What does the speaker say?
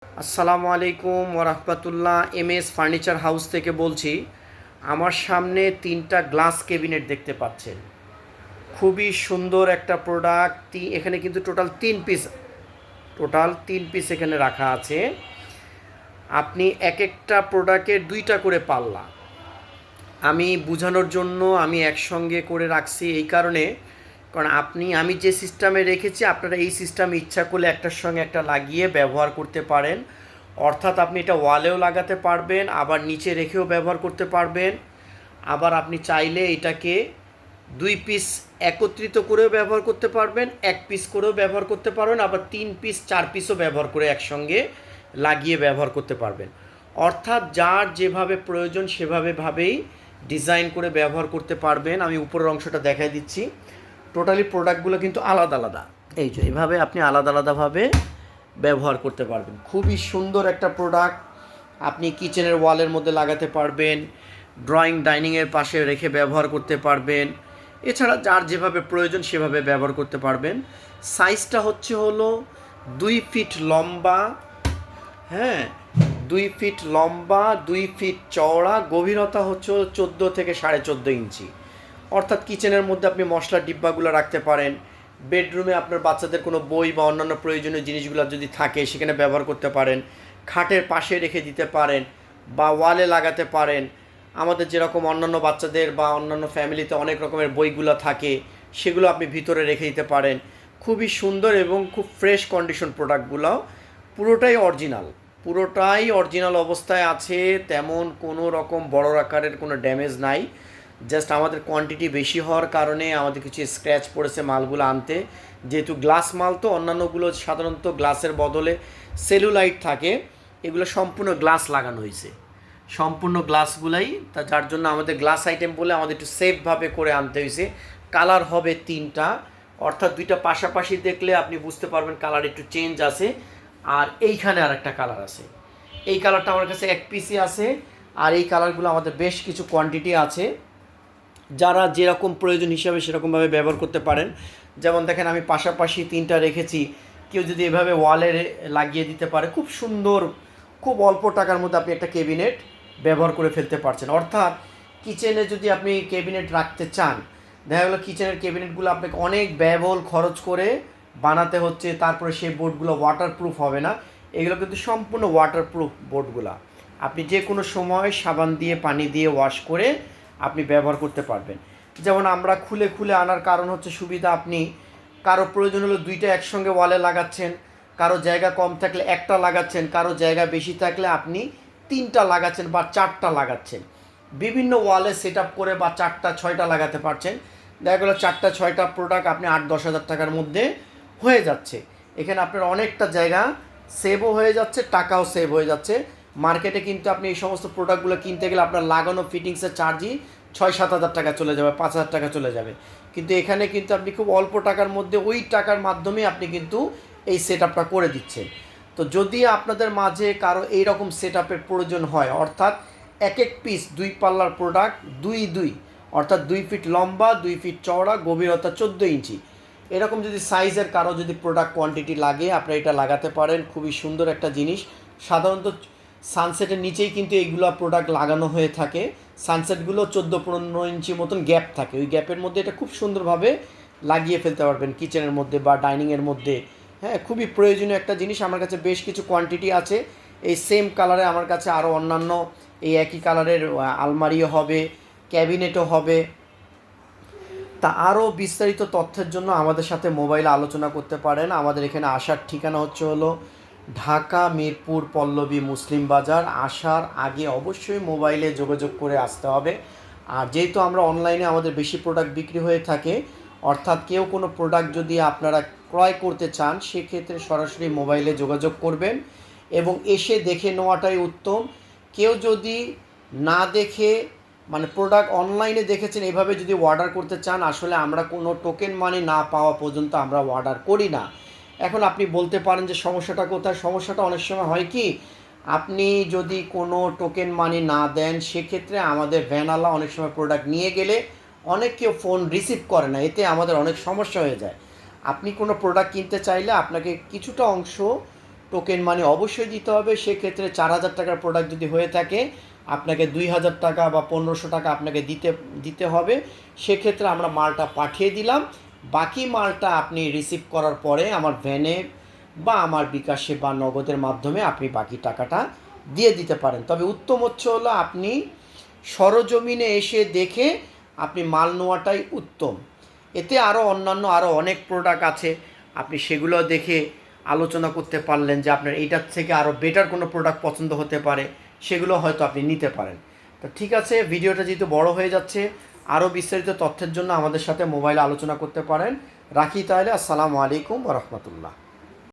আসসালামু আলাইকুম ওরহমতুল্লাহ। এমএস ফার্নিচার হাউস থেকে বলছি। আমার সামনে 3টা গ্লাস ক্যাবিনেট দেখতে পাচ্ছেন। খুবই সুন্দর একটা প্রোডাক্ট। এখানে কিন্তু টোটাল তিন পিস এখানে রাখা আছে। আপনি এক একটা প্রোডাক্টের 2টা করে পাল্লা। আমি বোঝানোর জন্য আমি একসঙ্গে করে রাখছি এই কারণে, কারণ আমি যে সিস্টেমে রেখেছি আপনারা এই সিস্টেমে ইচ্ছা করলে একটার সঙ্গে একটা লাগিয়ে ব্যবহার করতে পারেন। অর্থাৎ আপনি এটা ওয়ালেও লাগাতে পারবেন, আবার নিচে রেখেও ব্যবহার করতে পারবেন। আবার আপনি চাইলে এটাকে 2 পিস একত্রিত করেও ব্যবহার করতে পারবেন, 1 পিস করেও ব্যবহার করতে পারবেন, আবার 3 পিস 4 পিসও ব্যবহার করে একসঙ্গে লাগিয়ে ব্যবহার করতে পারবেন। অর্থাৎ যার যেভাবে প্রয়োজন সেভাবেই ডিজাইন করে ব্যবহার করতে পারবেন। আমি উপরের অংশটা দেখাই দিচ্ছি। টোটালি প্রোডাক্টগুলো কিন্তু আলাদা আলাদা। এই যে এভাবে আপনি আলাদা আলাদাভাবে ব্যবহার করতে পারবেন। খুবই সুন্দর একটা প্রোডাক্ট। আপনি কিচেনের ওয়ালের মধ্যে লাগাতে পারবেন, ড্রয়িং ডাইনিংয়ের পাশে রেখে ব্যবহার করতে পারবেন। এছাড়া যার যেভাবে প্রয়োজন সেভাবে ব্যবহার করতে পারবেন। সাইজটা হলো 2 ফিট লম্বা, হ্যাঁ, 2 ফিট লম্বা, 2 ফিট চওড়া, গভীরতা হচ্ছে 14 থেকে 14.5 ইঞ্চি। অর্থাৎ কিচেনের মধ্যে আপনি মশলার ডিব্বাগুলো রাখতে পারেন। বেডরুমে আপনার বাচ্চাদের কোনো বই বা অন্যান্য প্রয়োজনীয় জিনিসগুলো যদি থাকে সেখানে ব্যবহার করতে পারেন। খাটের পাশে রেখে দিতে পারেন বা ওয়ালে লাগাতে পারেন। আমাদের যেরকম অন্যান্য বাচ্চাদের বা অন্যান্য ফ্যামিলিতে অনেক রকমের বইগুলো থাকে, সেগুলো আপনি ভিতরে রেখে দিতে পারেন। খুবই সুন্দর এবং খুব ফ্রেশ কন্ডিশন প্রোডাক্টগুলো। পুরোটাই অরিজিনাল অবস্থায় আছে। তেমন কোনো রকম বড় আকারের কোনো ড্যামেজ নাই। জাস্ট আমাদের কোয়ান্টিটি বেশি হওয়ার কারণে আমাদের কিছু স্ক্র্যাচ পড়েছে মালগুলো আনতে। যেহেতু গ্লাস মাল, তো অন্যান্যগুলো সাধারণত গ্লাসের বদলে সেলুলাইট থাকে, এগুলো সম্পূর্ণ গ্লাস লাগানো হয়েছে, সম্পূর্ণ গ্লাসগুলাই। যার জন্য আমাদের গ্লাস আইটেম বলে আমাদের একটু সেফভাবে করে আনতে হয়েছে। কালার হবে 3টা, অর্থাৎ 2টা পাশাপাশি দেখলে আপনি বুঝতে পারবেন কালার একটু চেঞ্জ আছে। আর এইখানে আর একটা কালার আছে। এই কালারটা আমার কাছে 1 পিসই আছে। আর এই কালারগুলো আমাদের বেশ কিছু কোয়ান্টিটি আছে। যারা যেরকম প্রয়োজন হিসাবে সেরকমভাবে ব্যবহার করতে পারেন। যেমন দেখেন, আমি পাশাপাশি 3টা রেখেছি। কেউ যদি এভাবে ওয়ালে লাগিয়ে দিতে পারে, খুব সুন্দর, খুব অল্প টাকার মধ্যে আপনি একটা ক্যাবিনেট ব্যবহার করে ফেলতে পারছেন। অর্থাৎ কিচেনে যদি আপনি ক্যাবিনেট রাখতে চান, দেখা গেলো কিচেনের ক্যাবিনেটগুলো আপনাকে অনেক ব্যয়বহুল খরচ করে বানাতে হচ্ছে, তারপরে সেই বোর্ডগুলো ওয়াটারপ্রুফ হবে না। এগুলো কিন্তু সম্পূর্ণ ওয়াটারপ্রুফ বোর্ডগুলো। আপনি যে কোনো সময় সাবান দিয়ে পানি দিয়ে ওয়াশ করে আপনি ব্যবহার করতে পারবেন। যেমন আমরা খুলে খুলে আনার কারণ হচ্ছে সুবিধা। আপনি কারো প্রয়োজন হলো 2টা একসঙ্গে ওয়ালে লাগাচ্ছেন, কারো জায়গা কম থাকলে একটা লাগাচ্ছেন, কারো জায়গা বেশি থাকলে আপনি 3টা লাগাচ্ছেন বা 4টা লাগাচ্ছেন। বিভিন্ন ওয়ালে সেট আপ করে বা 4টা 6টা লাগাতে পারছেন। দেখা গেলো 4টা 6টা প্রোডাক্ট আপনি 8-10 হাজার টাকার মধ্যে হয়ে যাচ্ছে। এখানে আপনার অনেকটা জায়গা সেভও হয়ে যাচ্ছে, টাকাও সেভ হয়ে যাচ্ছে। মার্কেটে কিন্তু আপনি এই সমস্ত প্রোডাক্টগুলো কিনতে গেলে আপনার লাগানো ফিটিংসের চার্জই 6-7 হাজার টাকা চলে যাবে, 5 হাজার টাকা চলে যাবে। কিন্তু এখানে কিন্তু আপনি খুব অল্প টাকার মধ্যে ওই টাকার মাধ্যমে আপনি কিন্তু এই সেট আপটা করে দিচ্ছেন। তো যদি আপনাদের মাঝে কারো এইরকম সেট আপের প্রয়োজন হয়, অর্থাৎ এক পিস 2 পাল্লার প্রোডাক্ট, দুই অর্থাৎ 2 ফিট লম্বা, 2 ফিট চওড়া, গভীরতা 14 ইঞ্চি, এরকম যদি সাইজের কারো যদি প্রোডাক্ট কোয়ান্টিটি লাগে, আপনারা এটা লাগাতে পারেন। খুবই সুন্দর একটা জিনিস। সাধারণত সানসেটের নিচেই কিন্তু এইগুলো প্রোডাক্ট লাগানো হয়ে থাকে। সানসেটগুলো 14-15 ইঞ্চি মতন গ্যাপ থাকে, ওই গ্যাপের মধ্যে এটা খুব সুন্দরভাবে লাগিয়ে ফেলতে পারবেন কিচেনের মধ্যে বা ডাইনিংয়ের মধ্যে। হ্যাঁ, খুবই প্রয়োজনীয় একটা জিনিস। আমার কাছে বেশ কিছু কোয়ান্টিটি আছে। এই সেম কালারে আমার কাছে আরও অন্যান্য এই একই কালারের আলমারিও হবে, ক্যাবিনেটও হবে। তা আরও বিস্তারিত তথ্যের জন্য আমাদের সাথে মোবাইলে আলোচনা করতে পারেন। আমাদের এখানে আসার ঠিকানা হলো ঢাকা মিরপুর পল্লবী মুসলিম বাজার। আসার আগে অবশ্যই মোবাইলে যোগাযোগ করে আসতে হবে। আর যেহেতু আমরা অনলাইনে আমাদের বেশি প্রোডাক্ট বিক্রি হয়ে থাকে, অর্থাৎ কেউ কোনো প্রোডাক্ট যদি আপনারা ক্রয় করতে চান, সেক্ষেত্রে সরাসরি মোবাইলে যোগাযোগ করবেন এবং এসে দেখে নেওয়াটাই উত্তম। কেউ যদি না দেখে, মানে প্রোডাক্ট অনলাইনে দেখেছেন এভাবে যদি অর্ডার করতে চান, আসলে আমরা কোনো টোকেন মানি না পাওয়া পর্যন্ত আমরা অর্ডার করি না। এখন আপনি বলতে পারেন যে সমস্যাটা কোথায়? সমস্যাটা অনেক সময় হয় কি, আপনি যদি কোনো টোকেন মানি না দেন, সেক্ষেত্রে আমাদের ভ্যানওয়ালা অনেক সময় প্রোডাক্ট নিয়ে গেলে অনেক কেউ ফোন রিসিভ করে না, এতে আমাদের অনেক সমস্যা হয়ে যায়। আপনি কোনো প্রোডাক্ট কিনতে চাইলে আপনাকে কিছুটা অংশ টোকেন মানি অবশ্যই দিতে হবে। সেক্ষেত্রে 4,000 টাকার প্রোডাক্ট যদি হয়ে থাকে আপনাকে 2,000 টাকা বা 1,500 টাকা আপনাকে দিতে হবে। সেক্ষেত্রে আমরা মালটা পাঠিয়ে দিলাম, বাকি মালটা আপনি রিসিভ করার পরে আমার ভ্যানে বা আমার বিকাশে বা নগদের মাধ্যমে আপনি বাকি টাকাটা দিয়ে দিতে পারেন। তবে উত্তম হচ্ছে হলো আপনি সরজমিনে এসে দেখে আপনি মাল নেওয়াটাই উত্তম। এতে আরও অন্যান্য আরও অনেক প্রোডাক্ট আছে, আপনি সেগুলো দেখে আলোচনা করতে পারলেন যে আপনার এইটার থেকে আরও বেটার কোনো প্রোডাক্ট পছন্দ হতে পারে, সেগুলো হয়তো আপনি নিতে পারেন। তো ঠিক আছে, ভিডিওটা যেহেতু বড় হয়ে যাচ্ছে, আরও বিস্তারিত তথ্যের জন্য আমাদের সাথে মোবাইলে আলোচনা করতে পারেন। রাখি তাহলে, আসসালামু আলাইকুম ওয়া রাহমাতুল্লাহ।